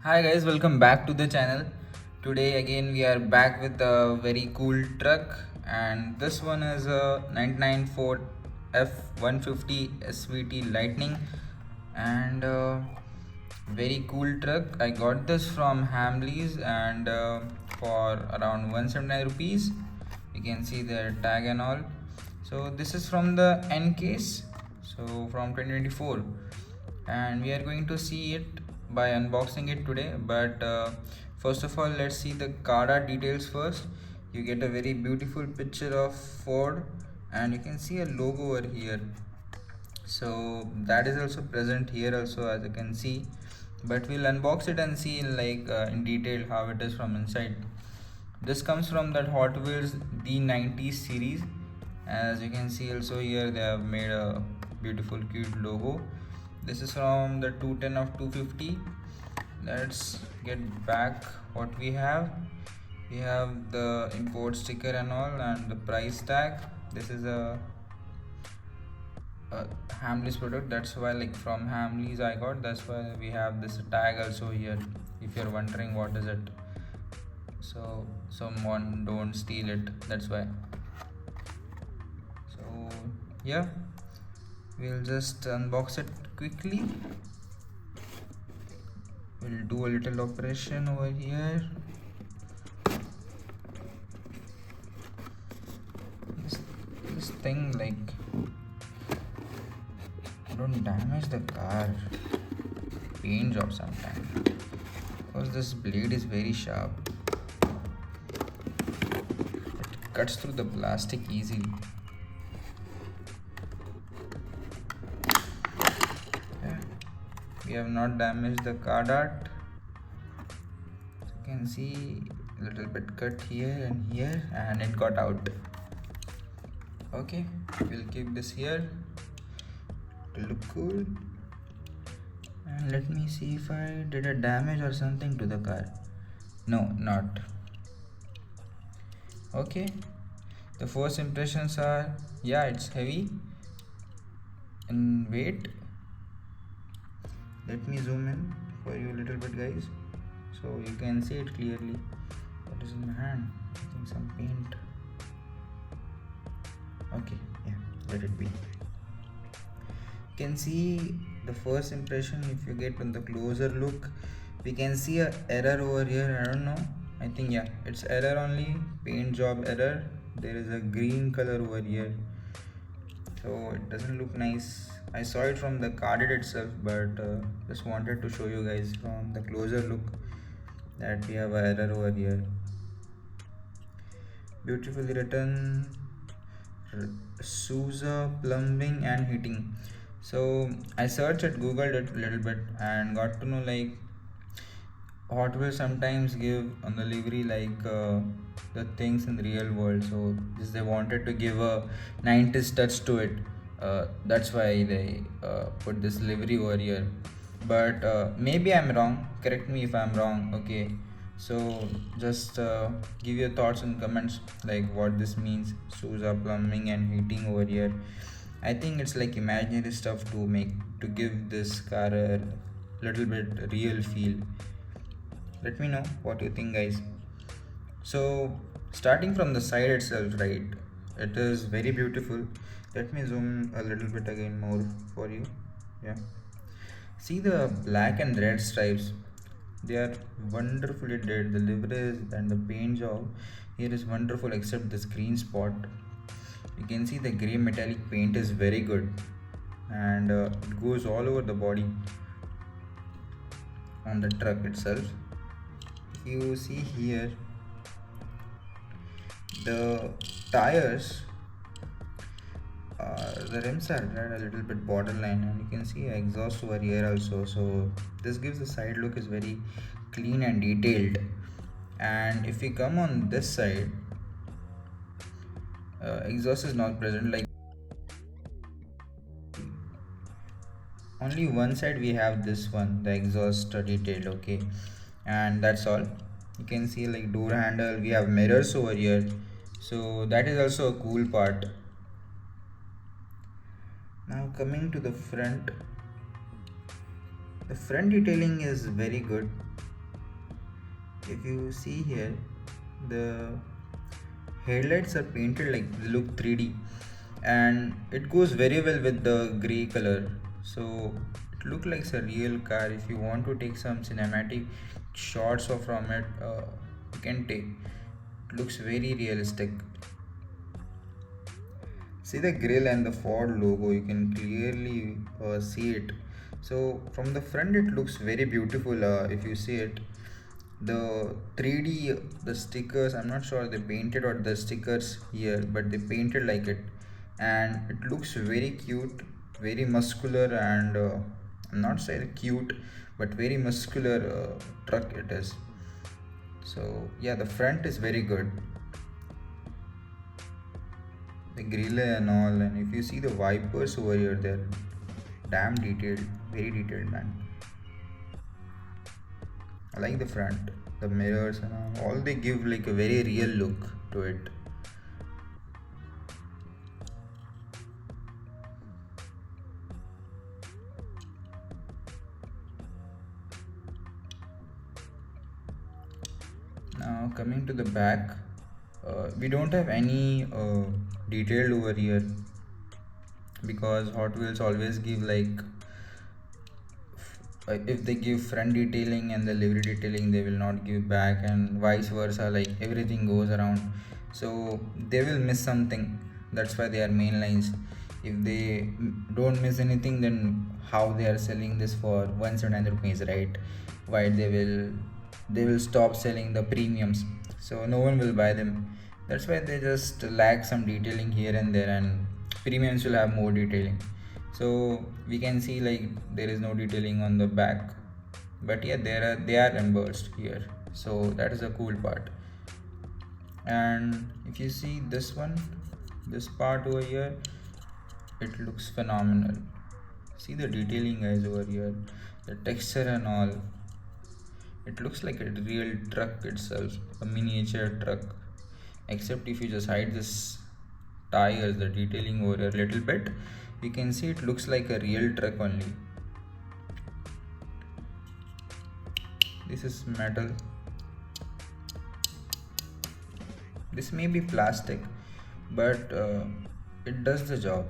Hi guys, welcome back to the channel. Today again we are back with a very cool truck, and this one is a 99 Ford F-150 SVT Lightning, and very cool truck. I got this from Hamleys and for around 179 rupees. You can see the tag and all. So this is from the N case, so from 2024, and we are going to see it by unboxing it today. But first of all, let's see the card art details first. You get a very beautiful picture of Ford, and you can see a logo over here, so that is also present here also, as you can see. But we'll unbox it and see in detail how it is from inside. This comes from that Hot Wheels D90 series. As you can see also here, they have made a beautiful cute logo. This is from the 210 of 250. Let's get back what we have. We have the import sticker and all, and the price tag. This is a Hamleys product, that's why, like, from Hamleys I got, that's why we have this tag also here, if you're wondering what is it, so someone don't steal it, that's why. So yeah, we'll just unbox it quickly. We'll do a little operation over here. This thing, like, don't damage the car paint job sometime, because this blade is very sharp. It cuts through the plastic easily. Yeah. We have not damaged the card art. So you can see a little bit cut here and here, and it got out. Okay, we'll keep this here to look cool. And let me see if I did a damage or something to the car. No, not. Okay, the first impressions are, yeah, it's heavy in weight. Let me zoom in for you a little bit, guys, so you can see it clearly. What is in my hand? I think some paint. Okay, yeah, let it be. You can see the first impression. If you get on the closer look, we can see a error over here. I don't know, I think, yeah, it's error only, paint job error. There is a green color over here, so it doesn't look nice. I saw it from the carded itself, but just wanted to show you guys from the closer look that we have a error over here. Beautifully written, Souza Plumbing and Heating. So I searched it, googled it a little bit, and got to know, like, Hot Wheels sometimes give on the livery, like, the things in the real world. So this, they wanted to give a 90s touch to it. That's why they put this livery over here. But maybe I'm wrong. Correct me if I'm wrong. Okay. So just give your thoughts in comments, like what this means. Souza Plumbing and Heating over here. I think it's like imaginary stuff to give this car a little bit real feel. Let me know what you think, guys. So starting from the side itself, right, it is very beautiful. Let me zoom a little bit again more for you. Yeah, see the black and red stripes, they are wonderfully did. The liveries and the paint job here is wonderful, except this green spot. You can see the gray metallic paint is very good, and it goes all over the body on the truck itself. You see here the tires, the rims are red, a little bit borderline, and you can see exhaust over here also. So this gives the side look is very clean and detailed. And if we come on this side, exhaust is not present, like, only one side we have this one, the exhaust detail. Okay, and that's all. You can see, like, door handle, we have mirrors over here, so that is also a cool part. Now coming to the front detailing is very good. If you see here, the headlights are painted like they look 3D, and it goes very well with the gray color. So it looks like a real car. If you want to take some cinematic shots of from it, you can take. It looks very realistic. See the grill and the Ford logo, you can clearly see it. So from the front it looks very beautiful. If you see it, the 3D, the stickers, I'm not sure they painted or the stickers here, but they painted like it, and it looks very cute, very muscular, and I'm not saying cute, but very muscular truck it is. So yeah, the front is very good, the grill and all. And if you see the wipers over here, they're damn detailed, very detailed, man. I like the front, the mirrors and all they give like a very real look to it. Now coming to the back, we don't have any detailed over here, because Hot Wheels always give like, if they give front detailing and the livery detailing, they will not give back, and vice versa, like everything goes around, so they will miss something. That's why they are main lines. If they don't miss anything, then how they are selling this for 179 rupees, right? Why they will stop selling the premiums, so no one will buy them. That's why they just lack some detailing here and there, and premiums will have more detailing. So we can see like there is no detailing on the back, but yeah, they are reimbursed here, so that is a cool part. And if you see this one, this part over here, it looks phenomenal. See the detailing guys over here, the texture and all. It looks like a real truck itself, a miniature truck, except if you just hide this tires, the detailing over a little bit, you can see it looks like a real truck only. This is metal, this may be plastic, but it does the job.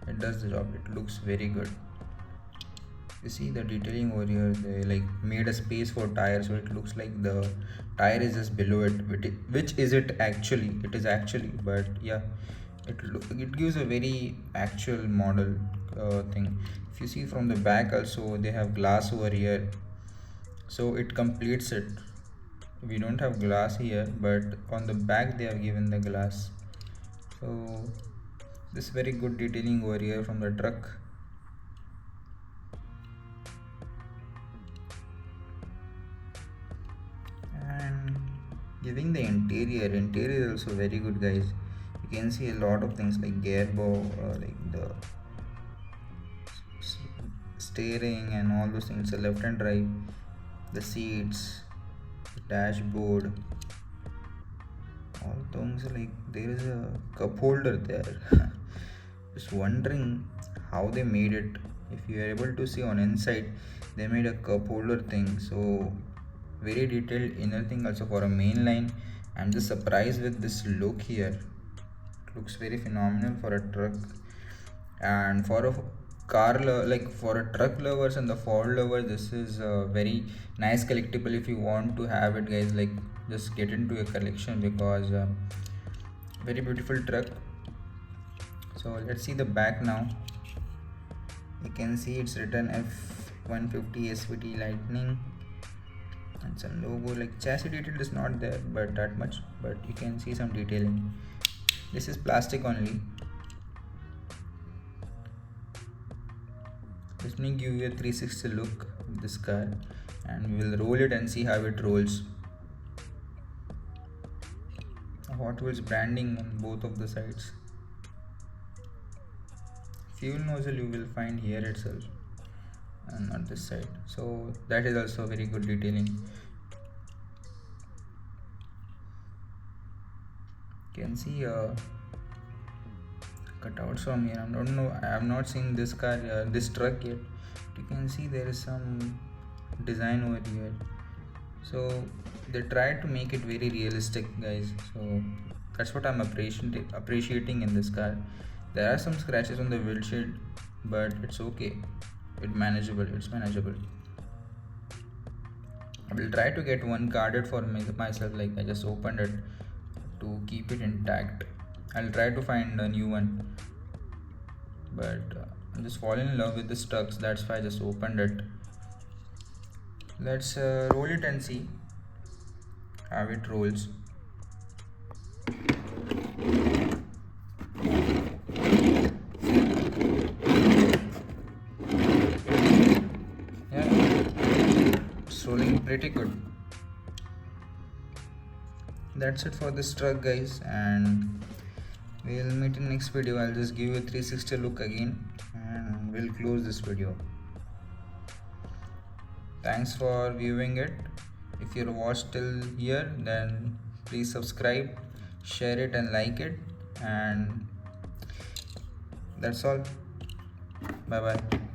It looks very good. You see the detailing over here, they like made a space for tire, so it looks like the tire is just below it, which is it actually, it is actually, but yeah, it gives a very actual model thing. If you see from the back also, they have glass over here, so it completes it. We don't have glass here, but on the back they have given the glass. So this very good detailing over here from the truck. And giving the interior is also very good guys. You can see a lot of things like gearbox, like the steering and all those things, the left and right, the seats, the dashboard, all things. Like there is a cup holder there. Just wondering how they made it. If you are able to see on inside, they made a cup holder thing, so very detailed inner thing also for a main line. I'm just surprised with this look here. It looks very phenomenal for a truck, and for a like for a truck lovers and the Ford lovers, this is a very nice collectible. If you want to have it guys, like just get into a collection, because very beautiful truck. So let's see the back now. You can see it's written F-150 SVT Lightning, and some logo. Like chassis detail is not there but that much, but you can see some detailing. This is plastic only. Let me give you a 360 look of this car, and we will roll it and see how it rolls. Hot Wheels branding on both of the sides. Fuel nozzle you will find here itself and not this side, so that is also very good detailing. You can see cutouts from here. I don't know, I have not seen this car, this truck yet. You can see there is some design over here, So they tried to make it very realistic, guys. So that's what I'm appreciating in this car. There are some scratches on the windshield, but it's okay. It's manageable. I will try to get one carded for myself. Like, I just opened it to keep it intact. I'll try to find a new one, but I'm just falling in love with the trucks. That's why I just opened it. Let's roll it and see how it rolls. Yeah, it's rolling pretty good. That's it for this truck, guys, and we'll meet in next video. I'll just give you a 360 look again and we'll close this video. Thanks for viewing it. If you watched till here, then please subscribe, share it and like it, and that's all. Bye bye.